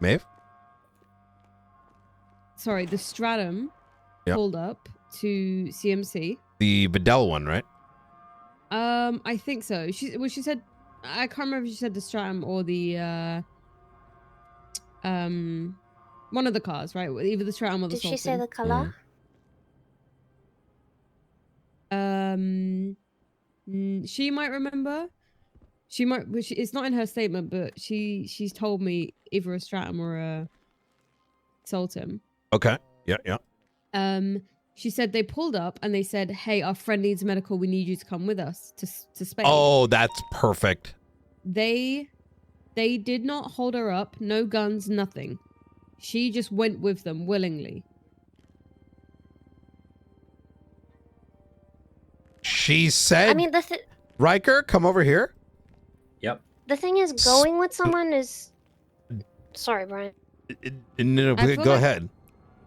Maeve? Sorry, the Stratum pulled up to CMC. The Vidal one, right? I think so. She said, I can't remember if she said the Stratum or the one of the cars, right? Either the Stratum or the Sultan. Did she say the color? She might remember. She might. It's not in her statement, but she's told me either a Stratum or a Sultan. Okay. Yeah. She said they pulled up and they said, "Hey, our friend needs medical. We need you to come with us to Spain." Oh, that's perfect. They did not hold her up. No guns, nothing. She just went with them willingly. She said, I mean, Riker, come over here. Yep. The thing is, going with someone is... Sorry, Brian. No, go ahead.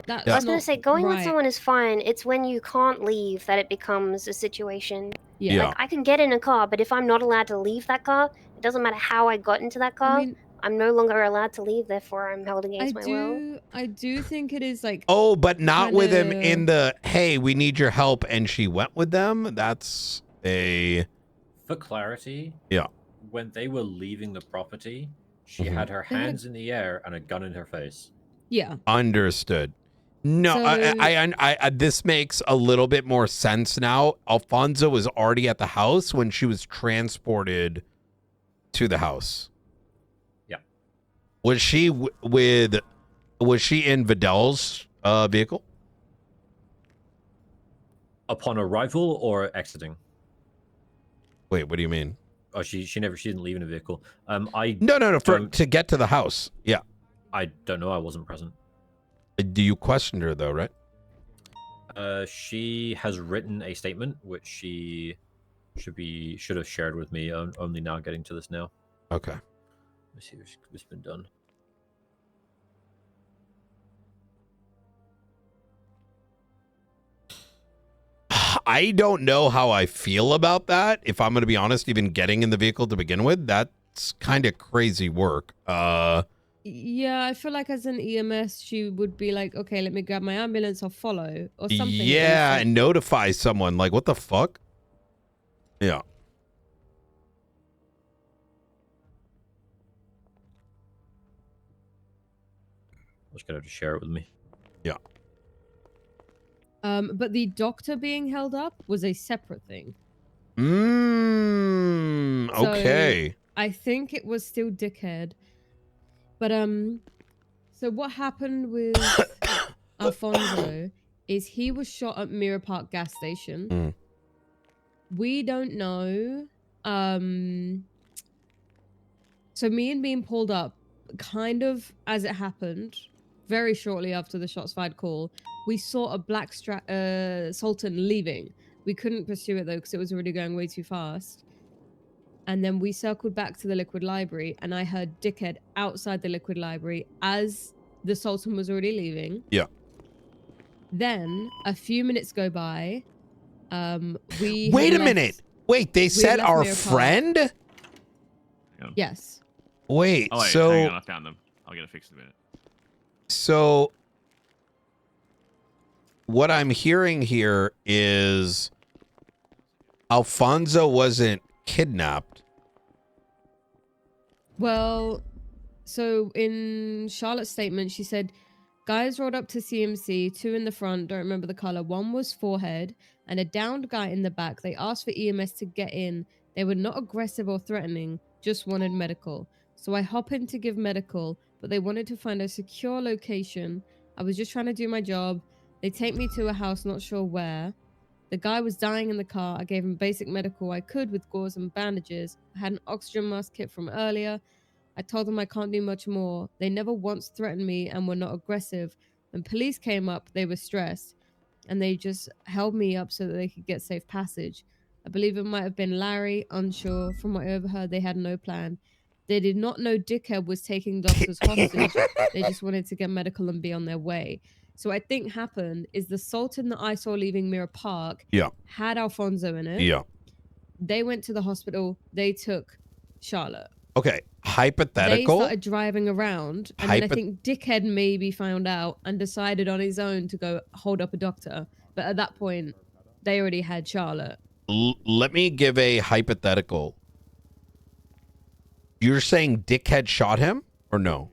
I was going to say, going with someone is fine. It's when you can't leave that it becomes a situation. Yeah. Like, I can get in a car, but if I'm not allowed to leave that car, it doesn't matter how I got into that car. I'm no longer allowed to leave, therefore I'm held against my will. I do think it is like... Oh, but not with him in the, hey, we need your help, and she went with them? That's a... For clarity, yeah, when they were leaving the property, she had her hands in the air and a gun in her face. Yeah. Understood. No, So... I this makes a little bit more sense now. Alfonso was already at the house when she was transported to the house. Yeah. Was she was she in Vidal's vehicle? Upon arrival or exiting? Wait, what do you mean? Oh, she didn't leave in a vehicle. No, to get to the house. Yeah. I don't know. I wasn't present. Do you question her though, right? She has written a statement which she should have shared with me. I'm only now getting to this now. Okay. Let's see if it's been done. I don't know how I feel about that. If I'm going to be honest, even getting in the vehicle to begin with, that's kind of crazy work. Yeah, I feel like as an EMS, she would be like, okay, let me grab my ambulance, I'll follow, or something. Yeah, and notify someone. Like, what the fuck? Yeah. I was going to share it with me. Yeah. But the doctor being held up was a separate thing. Okay. So I think it was still Dickhead. But, so what happened with Alfonso is he was shot at Mirror Park gas station. We don't know. So me and being pulled up, kind of as it happened, very shortly after the shots fired call, we saw a black Sultan leaving. We couldn't pursue it though because it was already going way too fast. And then we circled back to the Liquid Library and I heard Dickhead outside the Liquid Library as the Sultan was already leaving. Yeah. Then a few minutes go by. Wait a minute. Wait, they said our friend? Yes. Wait, oh, wait, so... hang on, I found them. I'll get it fixed in a minute. So... what I'm hearing here is Alfonso wasn't kidnapped. Well, so in Charlotte's statement, she said, guys rolled up to CMC, 2 in the front, don't remember the color. 1 was forehead and a downed guy in the back. They asked for EMS to get in. They were not aggressive or threatening, just wanted medical. So I hop in to give medical, but they wanted to find a secure location. I was just trying to do my job. They take me to a house, not sure where. The guy was dying in the car. I gave him basic medical I could with gauze and bandages. I had an oxygen mask kit from earlier. I told them I can't do much more. They never once threatened me and were not aggressive. When police came up, they were stressed. And they just held me up so that they could get safe passage. I believe it might have been Larry, unsure. From what I overheard, they had no plan. They did not know Dickhead was taking doctors hostage. They just wanted to get medical and be on their way. So what I think happened is the Sultan that I saw leaving Mirror Park had Alfonso in it. Yeah. They went to the hospital. They took Charlotte. Okay, They hypothetical. started driving around, and then I think Dickhead maybe found out and decided on his own to go hold up a doctor. But at that point, they already had Charlotte. Let me give a hypothetical. You're saying Dickhead shot him or no?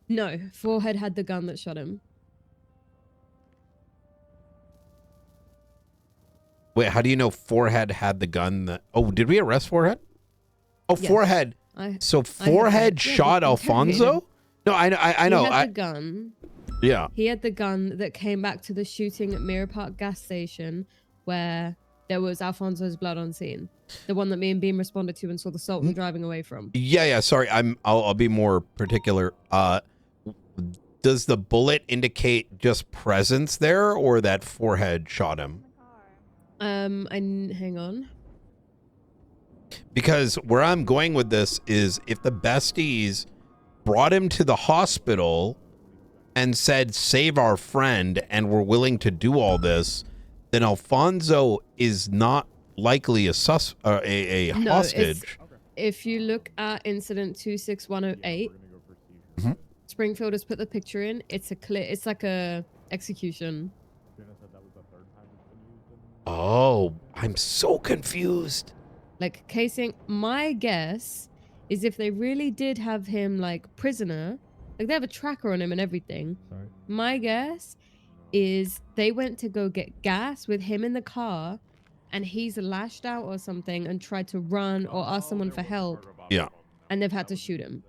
No, Forehead had the gun that shot him. Wait, how do you know Forehead had the gun that... Oh, did we arrest Forehead? Oh, Yes. Forehead. So Forehead shot Alfonso? No, I know. He had the gun. Yeah. He had the gun that came back to the shooting at Mirror Park gas station where there was Alfonso's blood on scene. The one that me and Beam responded to and saw the Sultan driving away from. Yeah, sorry. I'll be more particular. Does the bullet indicate just presence there or that Forehead shot him? Hang on. Because where I'm going with this is if the Besties brought him to the hospital and said, save our friend, and were willing to do all this, then Alfonso is not likely a hostage. If you look at incident 26108, Springfield has put the picture in. It's like a execution. Oh, I'm so confused. Like casing, my guess is if they really did have him like prisoner, like they have a tracker on him and everything. Sorry. My guess is they went to go get gas with him in the car and he's lashed out or something and tried to run or ask someone for help. Yeah. And they've had to shoot him.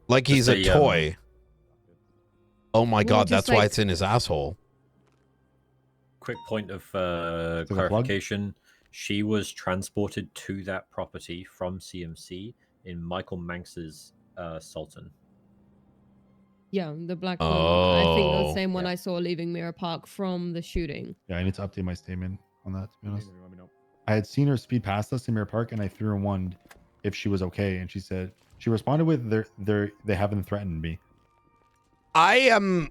Like he's a toy. Oh my God, that's why like, it's in his asshole. Quick point of clarification. She was transported to that property from CMC in Michael Manx's Sultan. Yeah, the black one. I think the same one Yeah. I saw leaving Mirror Park from the shooting. Yeah, I need to update my statement on that, to be honest. I had seen her speed past us in Mirror Park, and I threw her one if she was okay, and she responded with they haven't threatened me. I'm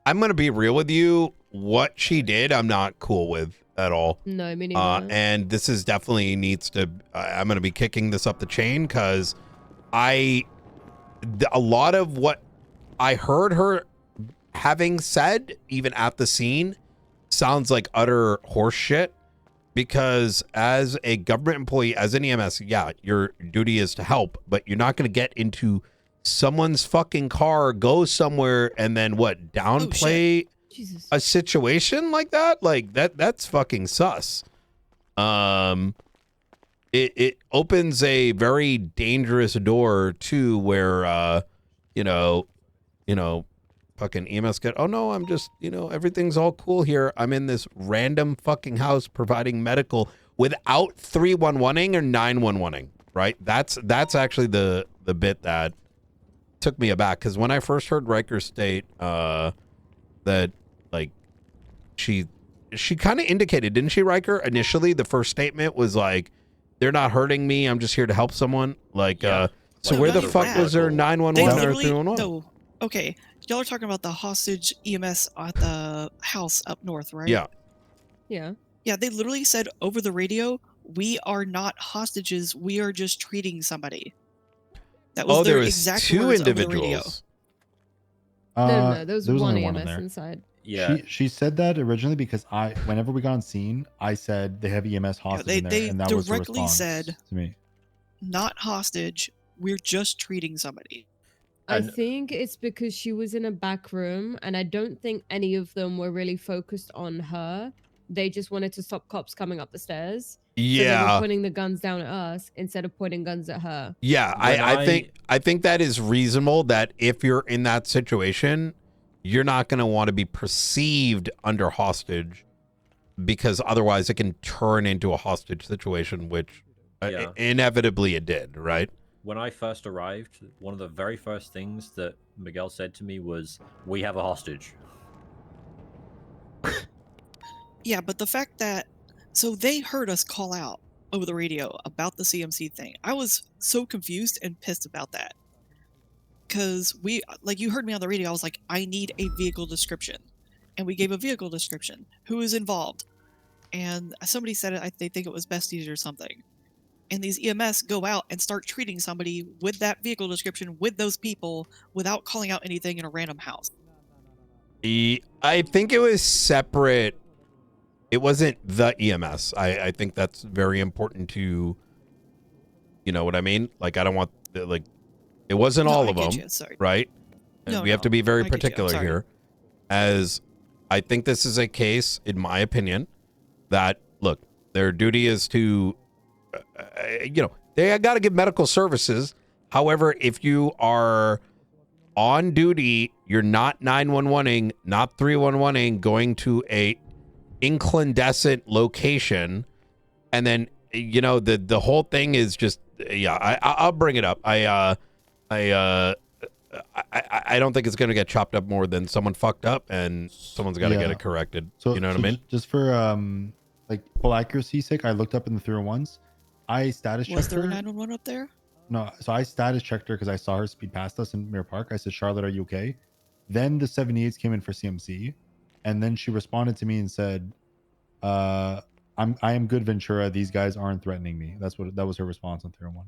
gonna be real with you. What she did, I'm not cool with at all. No, me neither. And this is definitely needs to. I'm gonna be kicking this up the chain because a lot of what I heard her having said, even at the scene, sounds like utter horse shit. Because as a government employee, as an EMS, yeah, your duty is to help, but you're not going to get into someone's fucking car, go somewhere, and then what, downplay a situation like that? Like that's fucking sus. It opens a very dangerous door to where fucking EMS get, oh no, I'm just, everything's all cool here. I'm in this random fucking house providing medical without 311ing or 911ing, right? That's actually the bit that took me aback, because when I first heard Riker state that, like, she kind of indicated, didn't she, Riker? Initially, the first statement was like, they're not hurting me, I'm just here to help someone. Like, so where the fuck was there 911 or 311? No, okay. Y'all are talking about the hostage EMS at the house up north, right? Yeah. Yeah. Yeah, they literally said over the radio, we are not hostages, we are just treating somebody. That was their exact two words over the radio. individuals. No, there was one only EMS in there. inside. Yeah. She said that originally because whenever we got on scene, I said they have EMS hostage in there, and that was the directly response said to me. Not hostage, we're just treating somebody. I think it's because she was in a back room, and I don't think any of them were really focused on her. They just wanted to stop cops coming up the stairs. So they were pointing the guns down at us instead of pointing guns at her. Yeah, I think that is reasonable, that if you're in that situation, you're not going to want to be perceived under hostage, because otherwise it can turn into a hostage situation, which inevitably it did, right? When I first arrived, one of the very first things that Miguel said to me was, we have a hostage. Yeah, but the fact that... So they heard us call out over the radio about the CMC thing. I was so confused and pissed about that. Because like you heard me on the radio, I was like, I need a vehicle description. And we gave a vehicle description. Who is involved? and somebody said it. They think it was Besties or something. And these EMS go out and start treating somebody with that vehicle description with those people without calling out anything in a random house. I think it was separate. It wasn't the EMS. I think that's very important to, you know what I mean? Like, I don't want, like, it wasn't all of them, right? And we have to be very particular here, as I think this is a case, in my opinion, that, look, their duty is to, you know, they got to give medical services. However, if you are on duty, you're not 911ing, not 311ing, going to a incandescent location, and then, you know, the whole thing is just, yeah, I'll bring it up. I don't think it's gonna get chopped up more than someone fucked up, and someone's got to get it corrected. So, you know what I mean? Just for like full accuracy sake, I looked up in the 301s. I status checked her. Was there a 911 up there? No, so I status checked her because I saw her speed past us in Mirror Park. I said, Charlotte, are you okay? Then the 78s came in for CMC, and then she responded to me and said, I am good, Ventura. These guys aren't threatening me. That was her response on 301.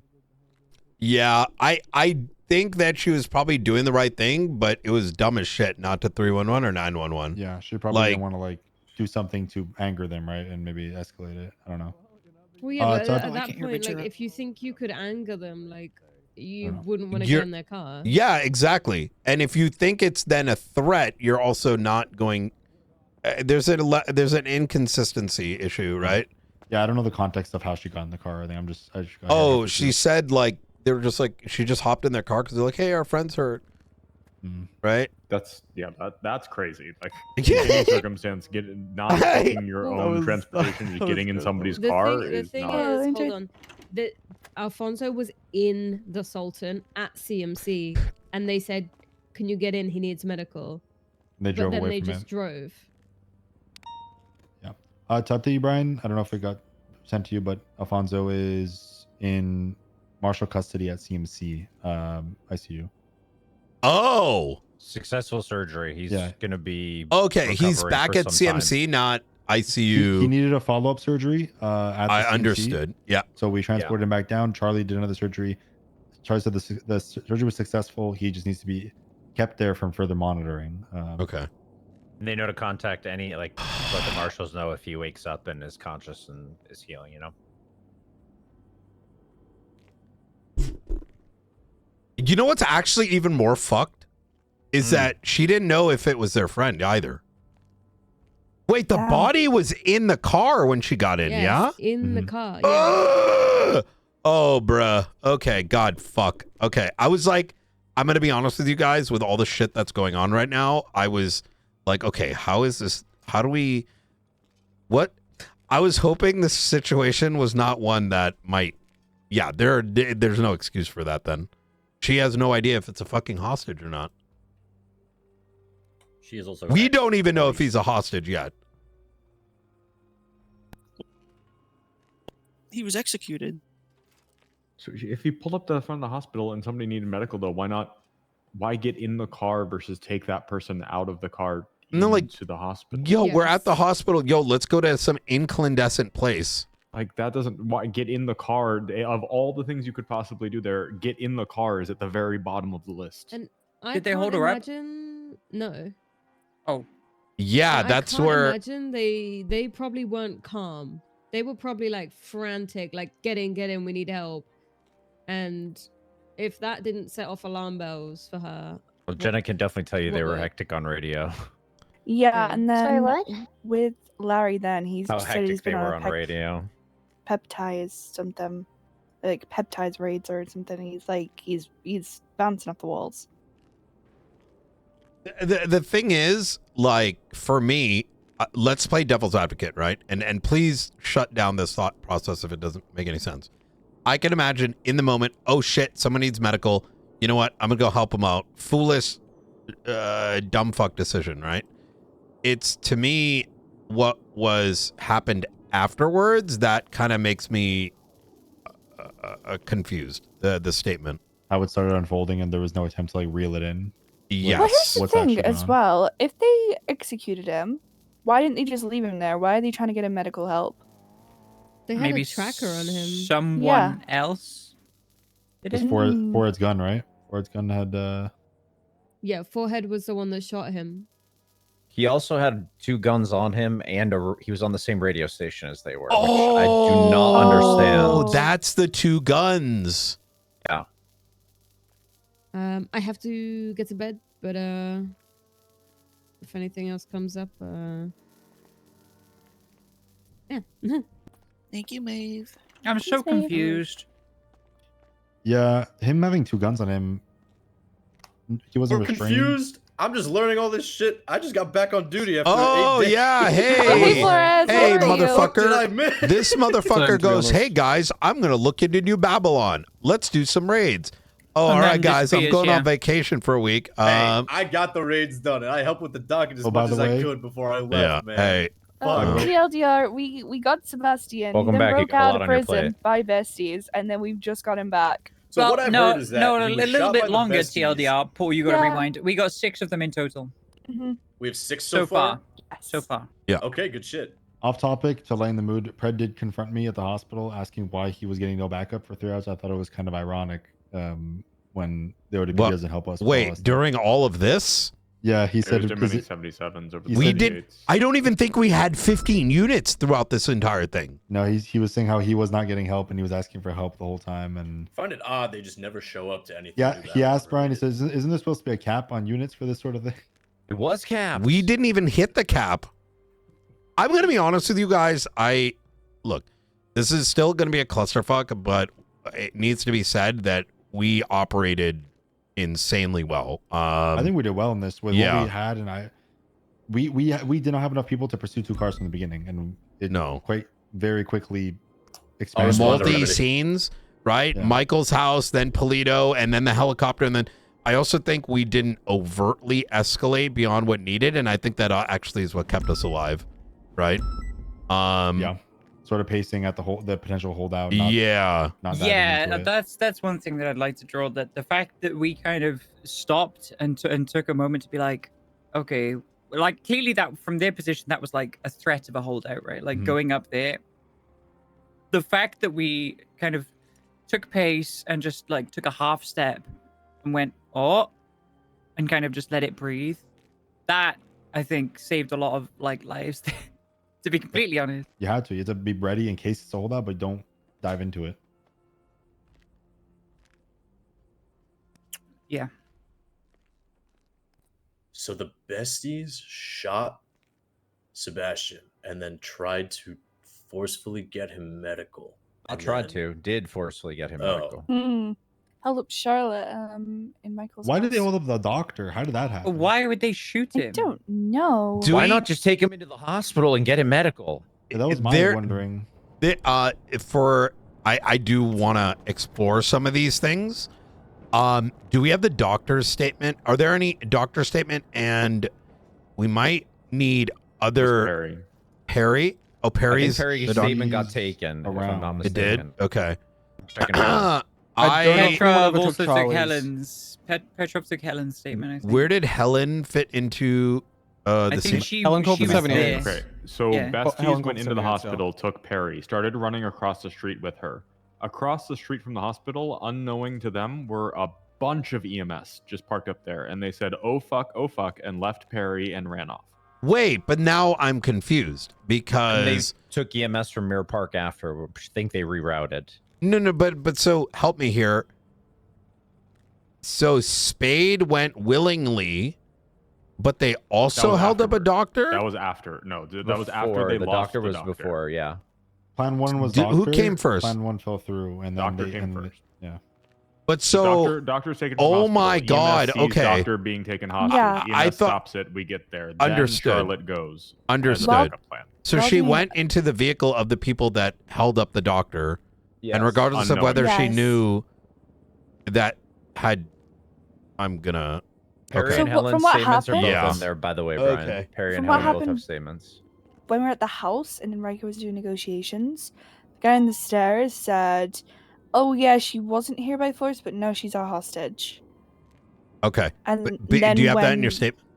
Yeah, I think that she was probably doing the right thing, but it was dumb as shit not to 311 or 911. Yeah, she probably didn't want to like do something to anger them, right? And maybe escalate it. I don't know. Well, yeah, but at that point, like, if you think you could anger them, like, you wouldn't want to get in their car. Yeah, exactly. And if you think it's then a threat, you're also not going. There's an inconsistency issue, right? Yeah, I don't know the context of how she got in the car. I think she said like they were just like she just hopped in their car because they're like, hey, our friend's hurt. Right? That's crazy. Like in any circumstance, not taking your own transportation, just getting in somebody's car the thing is, hold on. Alfonso was in the Sultan at CMC, and they said, "Can you get in? He needs medical." They drove away from They just drove. Yeah. To update you, Brian, I don't know if it got sent to you, but Alfonso is in martial custody at CMC ICU. Oh, successful surgery. He's gonna be okay. He's back at CMC, not ICU. He needed a follow-up surgery. I understood. Yeah. So we transported him back down. Charlie did another surgery. Charlie said the surgery was successful. He just needs to be kept there from further monitoring. Okay. And they know to contact any, like, let the marshals know if he wakes up and is conscious and is healing, you know? You know what's actually even more fucked? Is that she didn't know if it was their friend either. Wait, the body was in the car when she got in, yeah? In the car, yeah. Oh, bruh. Okay, God, fuck. Okay, I was like, I'm going to be honest with you guys, with all the shit that's going on right now, I was like, okay, how is this? How do we, what? I was hoping this situation was not one that might, yeah, there's no excuse for that then. She has no idea if it's a fucking hostage or not. She is also. We don't even know if he's a hostage yet. He was executed. So if he pulled up to the front of the hospital and somebody needed medical, though, why get in the car versus take that person out of the car to the hospital? Yo, we're at the hospital. Yo, let's go to some incandescent place. Like, that doesn't, why get in the car? Of all the things you could possibly do there, get in the car is at the very bottom of the list. And Did they hold her up? No. Oh. Yeah, that's where. I imagine they probably weren't calm. They were probably like frantic, like get in, we need help. And if that didn't set off alarm bells for her. Well, Jenna can definitely tell you they were hectic on radio. Yeah, and then Sorry, what? with Larry, then he's How said he's hectic they been were on on radio. peptides something, like peptides raids or something. He's like he's bouncing off the walls. The thing is, like, for me, let's play devil's advocate, right? And please shut down this thought process if it doesn't make any sense. I can imagine in the moment, oh shit, someone needs medical. You know what? I'm gonna go help them out. Foolish, dumb fuck decision, right? It's, to me, what was happened afterwards that kind of makes me confused. The statement. How it started unfolding and there was no attempt to like reel it in. Yes. Well, here's the thing as well. If they executed him, Why didn't they just leave him there? Why are they trying to get him medical help? They had Maybe a tracker on him. Someone else. It's Ford's gun, right? Ford's gun had. Yeah, Forehead was the one that shot him. He also had 2 guns on him, and he was on the same radio station as they were, which Oh, I do not understand. Oh, that's the 2 guns. Yeah. I have to get to bed, but if anything else comes up, yeah. Thank you, Maeve. I'm so confused. Yeah, him having 2 guns on him. He wasn't restrained. Confused. I'm just learning all this shit. I just got back on duty after 8 days. Yeah, hey, motherfucker. This motherfucker goes, hey, guys, I'm going to look into New Babylon. Let's do some raids. Oh, all right, guys, I'm going on vacation for a week. Hey, I got the raids done, and I helped with the docket as much as I could before I left, man. Hey. TLDR, we got Sebastian. Welcome he then back. broke out of prison by Besties, and then we've just got him back. So what I've heard is that a little bit longer TLDR. Paul, you got to rewind. We got 6 of them in total. We have 6 so far? So far. Yeah. Okay, good shit. Off topic, to lighten the mood, Pred did confront me at the hospital asking why he was getting no backup for 3 hours. I thought it was kind of ironic when the ODP doesn't help us. Wait, during all of this? Yeah, he said too many 77s over we did. I don't even think we had 15 units throughout this entire thing. No, he was saying how he was not getting help and he was asking for help the whole time. And I find it odd they just never show up to anything. Yeah, he asked Brian. He says, "Isn't there supposed to be a cap on units for this sort of thing?" It was capped. We didn't even hit the cap. I'm going to be honest with you guys. Look, this is still going to be a clusterfuck, but it needs to be said that we operated insanely well. I think we did well in this with what we had, and we did not have enough people to pursue 2 cars from the beginning, and it quite very quickly expanded. Multi scenes, right? Yeah. Michael's house, then Polito, and then the helicopter, and then I also think we didn't overtly escalate beyond what needed, and I think that actually is what kept us alive, right? Yeah. Sort of pacing at the potential holdout. That's one thing that I'd like to draw. That the fact that we kind of stopped and took a moment to be like, okay, like clearly that from their position that was like a threat of a holdout, right? Like going up there. The fact that we kind of took pace and just like took a half step and went and kind of just let it breathe. That I think saved a lot of like lives. To be completely honest. You had to. You had to be ready in case it's a holdout, but don't dive into it. Yeah. So the Besties shot Sebastian and then tried to forcefully get him medical. Did forcefully get him medical. Held up Charlotte in Michael's Why house. did they hold up the doctor? How did that happen? Why would they shoot him? I don't know. Why not just take him into the hospital and get him medical? Yeah, that was my wondering. I do want to explore some of these things. Do we have the doctor's statement? Are there any doctor's statement? And we might need other Perry. Oh, Perry's Perry's statement got taken. If I'm not mistaken. It did. Okay. Petrov also took Helen's. Petrov took Helen's statement. I think. Where did Helen fit into the scene? Helen called the 78. Okay, so Besties went into the hospital, took Perry, started running across the street with her. Across the street from the hospital, unknowing to them, were a bunch of EMS just parked up there, and they said, "Oh fuck," and left Perry and ran off. Wait, but now I'm confused because they took EMS from Mirror Park after. Which I think they rerouted. No, but so help me here. So Spade went willingly, but they also held up a doctor? That was after. No, that was after they lost the doctor. Before, yeah. Plan 1 was doctor. Who came first? Plan 1 fell through, and then doctor came first. Yeah. But so doctor's taken from hospital. My God. EMS sees Okay. Doctor being taken hostage. Yeah. EMS stops it. We get there. Understood. Then Charlotte goes. Understood. So she went into the vehicle of the people that held up the doctor. Yes. And regardless of whether she knew that I'm gonna. Perry and Helen's statements are both on there, by the way, Brian. Okay. Perry and Helen both have statements. When we were at the house and Enrique was doing negotiations, the guy on the stairs said, "Oh yeah, she wasn't here by force, but no, she's our hostage." Okay. And do you have that in your statement?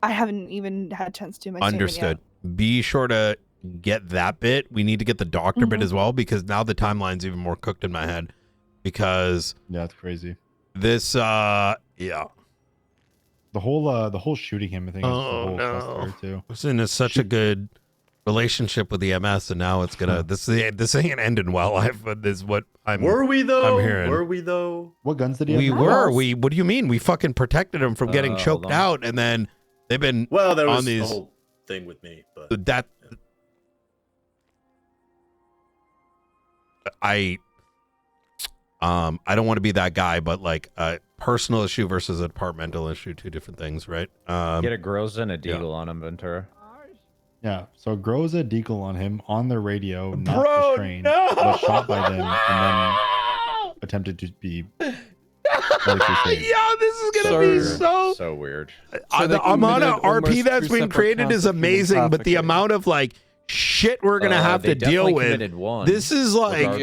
I haven't even had a chance to do my Understood. statement yet. be sure to get that bit. We need to get the doctor bit as well, because now the timeline's even more cooked in my head. Because yeah, it's crazy. This yeah. The whole shooting him thing is the whole cluster too. I was in such a good relationship with EMS, and now it's gonna this ain't ending well. This is what I'm Were we though? I'm hearing. Were we though? What guns did he We have? were. What do you mean? We fucking protected him from getting choked out, and then they've been there was on these, the whole thing with me, but that I don't want to be that guy, but like a personal issue versus a departmental issue, two different things, right? Get a Groza and a Deagle on him, Ventura. Yeah, so Groza deagle on him on the radio, not restrained, was shot by them, and then attempted to be. Yeah, this is gonna be so weird. The amount of RP that's been created is amazing, but the amount of like shit we're gonna have to deal with. This is like,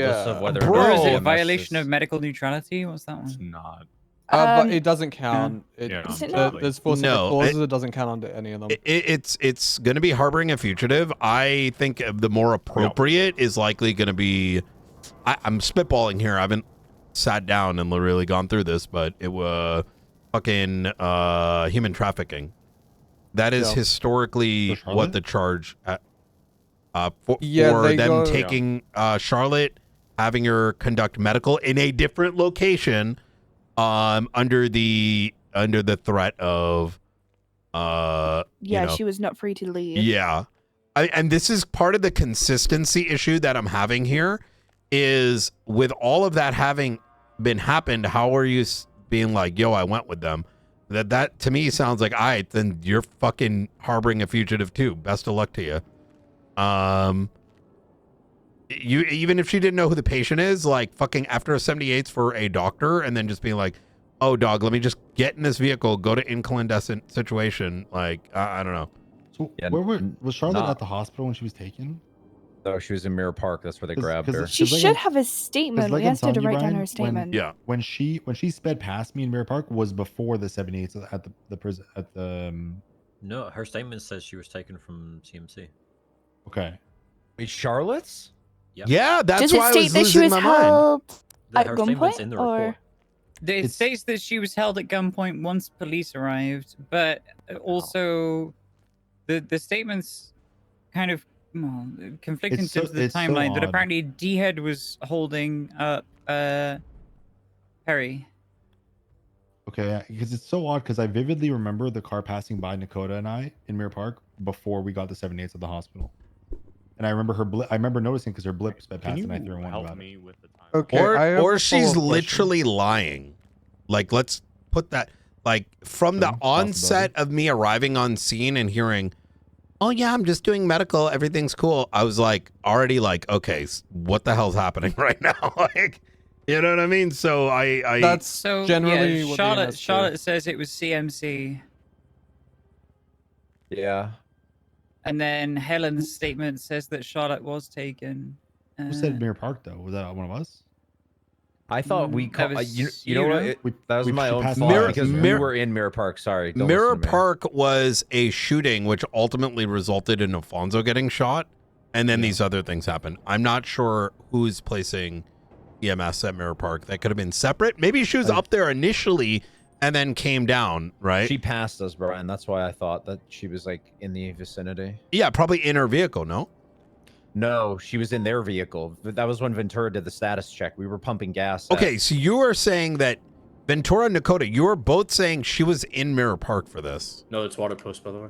bro, is it a violation of medical neutrality? What's that one? It's not. But it doesn't count. Yeah. There's 4 separate clauses. It doesn't count under any of them. It's going to be harboring a fugitive. I think the more appropriate is likely going to be. I'm spitballing here. I haven't sat down and really gone through this, but it was fucking human trafficking. That is historically what the charge for them taking Charlotte, having her conduct medical in a different location. Under the threat of she was not free to leave. Yeah. And this is part of the consistency issue that I'm having here is with all of that having been happened, how are you being like, yo, I went with them? That to me sounds like, all right, then you're fucking harboring a fugitive too. Best of luck to you. You even if she didn't know who the patient is, like fucking after a 78's for a doctor, and then just being like, "Oh, dog, let me just get in this vehicle, go to incandescent situation." Like I don't know. So was Charlotte at the hospital when she was taken? No, she was in Mirror Park. That's where they grabbed her. She should have a statement. We asked her to write down her statement. When she sped past me in Mirror Park was before the 78's at the prison at the. No, her statement says she was taken from CMC. Okay. Wait, Charlotte's? Yeah, that's Does it why I state was that she losing was my mind. held at Her statement's in gunpoint, the or report. It states that she was held at gunpoint once police arrived, but also the statements kind of conflict in terms of the timeline. That apparently D-Head was holding up Perry. Okay, because it's so odd because I vividly remember the car passing by Nakota and I in Mirror Park before we got the 78's at the hospital. And I remember her blip. I remember noticing because her blip sped past, and I threw one about it. With the time? Okay, Or she's literally lying. Like, let's put that, like, from the onset of me arriving on scene and hearing, "Oh yeah, I'm just doing medical, everything's cool," I was like, already like, okay, what the hell's happening right now? Like, you know what I mean? So that's so generally what Charlotte says it was CMC. Yeah. And then Helen's statement says that Charlotte was taken. Who said Mirror Park though? Was that one of us? I thought we called. You know what? That was we my own passed fault because we were in Mirror Park. Sorry. Don't Mirror listen to me. Park was a shooting which ultimately resulted in Alfonso getting shot, and then these other things happened. I'm not sure who's placing EMS at Mirror Park. That could have been separate. Maybe she was up there initially and then came down, right? She passed us, Brian. That's why I thought that she was like in the vicinity. Yeah, probably in her vehicle, no? No, she was in their vehicle. That was when Ventura did the status check. We were pumping gas. Okay, so you are saying that Ventura and Nakota, you are both saying she was in Mirror Park for this. No, it's Water Post, by the way.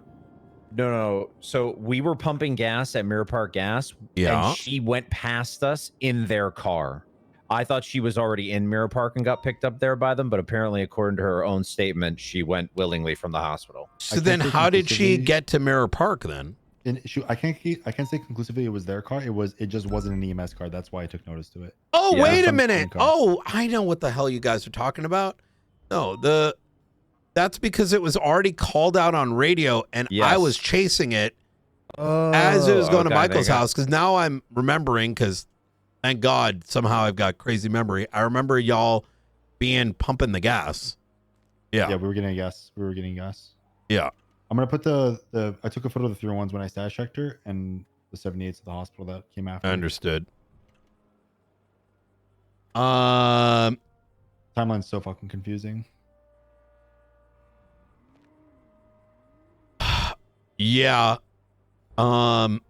No. So we were pumping gas at Mirror Park Gas. Yeah. And she went past us in their car. I thought she was already in Mirror Park and got picked up there by them, but apparently, according to her own statement, she went willingly from the hospital. So then how did she get to Mirror Park then? I can't say conclusively it was their car. It just wasn't an EMS car. That's why I took notice to it. Oh, yeah. Wait a minute. Oh, I know what the hell you guys are talking about. No, that's because it was already called out on radio, and I was chasing it as it was going to Michael's house. Because now I'm remembering, because thank God somehow I've got crazy memory. I remember y'all pumping the gas. Yeah. Yeah, we were getting gas. Yeah. I'm gonna put the I took a photo of the 301s when I status checked her, and the 78s at the hospital that came after. Understood. Timeline's so fucking confusing. Yeah. Bruh.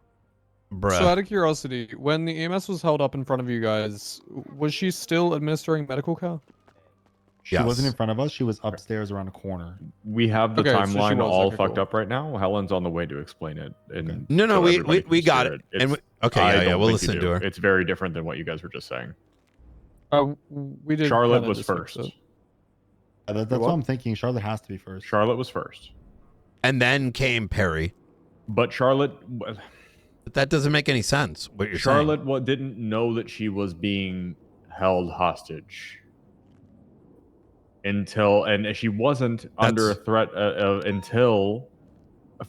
So out of curiosity, when the EMS was held up in front of you guys, was she still administering medical care? She wasn't in front of us. She was upstairs around a corner. We have the Okay, so she timeline was, all okay, fucked cool. up right now. Helen's on the way to explain it. And No, so we everybody can got hear it. And It's- okay, I yeah, don't we'll think you listen to do. her. It's very different than what you guys were just saying. We did. Charlotte kinda was just fix first. it. That's what I'm thinking. Charlotte has to be first. Charlotte was first. And then came Perry. But Charlotte... But that doesn't make any sense, what you're Charlotte saying. didn't know that she was being held hostage and she wasn't under a threat until,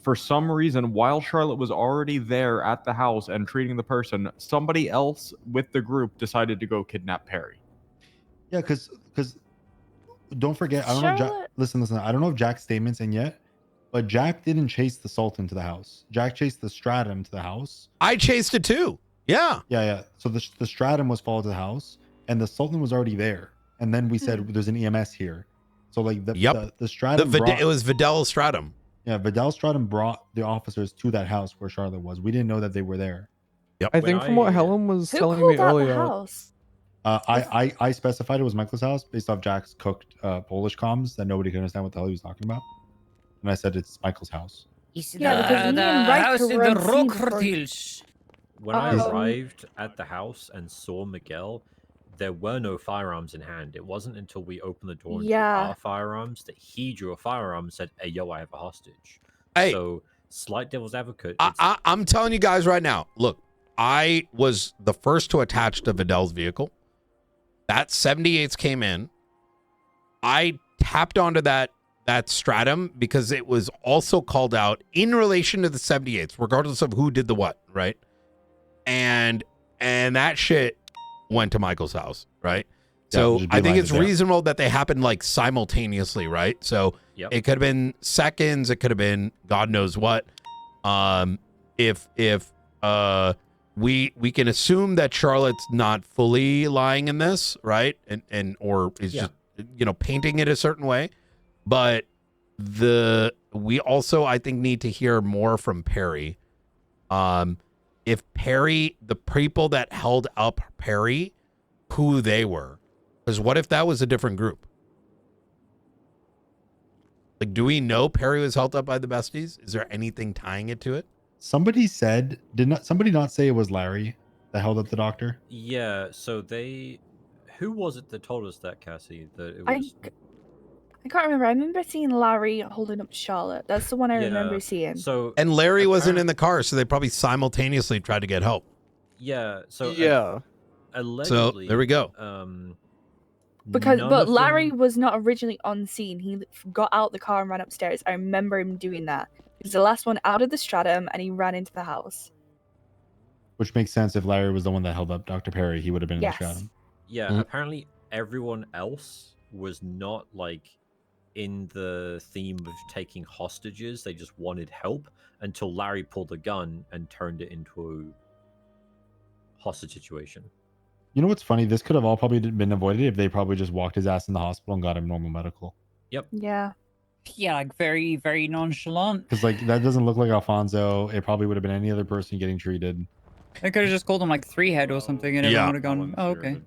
for some reason, while Charlotte was already there at the house and treating the person, somebody else with the group decided to go kidnap Perry. Yeah, because don't forget, I don't know. Jack, listen. I don't know if Jack's statement's in yet, but Jack didn't chase the Sultan to the house. Jack chased the Stratum to the house. I chased it too. Yeah. Yeah. So the Stratum was followed to the house, and the Sultan was already there. And then we said there's an EMS here. So like the Stratum. It was Vidal Stratum. Yeah, Vidal Stratum brought the officers to that house where Charlotte was. We didn't know that they were there. Yep. I think from what Helen was telling me earlier. I specified it was Michael's house based off Jack's cooked Polish comms that nobody could understand what the hell he was talking about. And I said it's Michael's house. Yeah, because me and Riker were on scene When I arrived at the house and saw Miguel, there were no firearms in hand. It wasn't until we opened the door and drew our firearms that he drew a firearm and said, "Hey, yo, I have a hostage." Hey, so slight devil's advocate. I'm telling you guys right now. Look, I was the first to attach to Vidal's vehicle. That 78s came in. I tapped onto that Stratum because it was also called out in relation to the 78s, regardless of who did the what, right? And that shit went to Michael's house, right? So I think it's reasonable that they happened like simultaneously, right? So it could have been seconds, it could have been God knows what. If we can assume that Charlotte's not fully lying in this, right? And or is just painting it a certain way. But we also, I think, need to hear more from Perry. If Perry, the people that held up Perry, who they were. Because what if that was a different group? Like, do we know Perry was held up by the Besties? Is there anything tying it to it? Somebody said, somebody not say it was Larry that held up the doctor? Yeah, so who was it that told us that, Cassie? That it was... I can't remember. I remember seeing Larry holding up Charlotte. That's the one I remember seeing. And Larry wasn't in the car, so they probably simultaneously tried to get help. Yeah. So So allegedly, there we go. But Larry was not originally on scene. He got out the car and ran upstairs. I remember him doing that. He was the last one out of the Stratum, and he ran into the house. Which makes sense. If Larry was the one that held up Dr. Perry, he would have been in the Stratum. Yeah. Apparently, everyone else was not in the theme of taking hostages. They just wanted help until Larry pulled the gun and turned it into a hostage situation. You know what's funny? This could have all probably been avoided if they probably just walked his ass in the hospital and got him normal medical. Yep. Yeah. Yeah, very, very nonchalant. Because that doesn't look like Alfonso. It probably would have been any other person getting treated. They could have just called him 3 head or something, and everyone would have gone, "Oh, okay."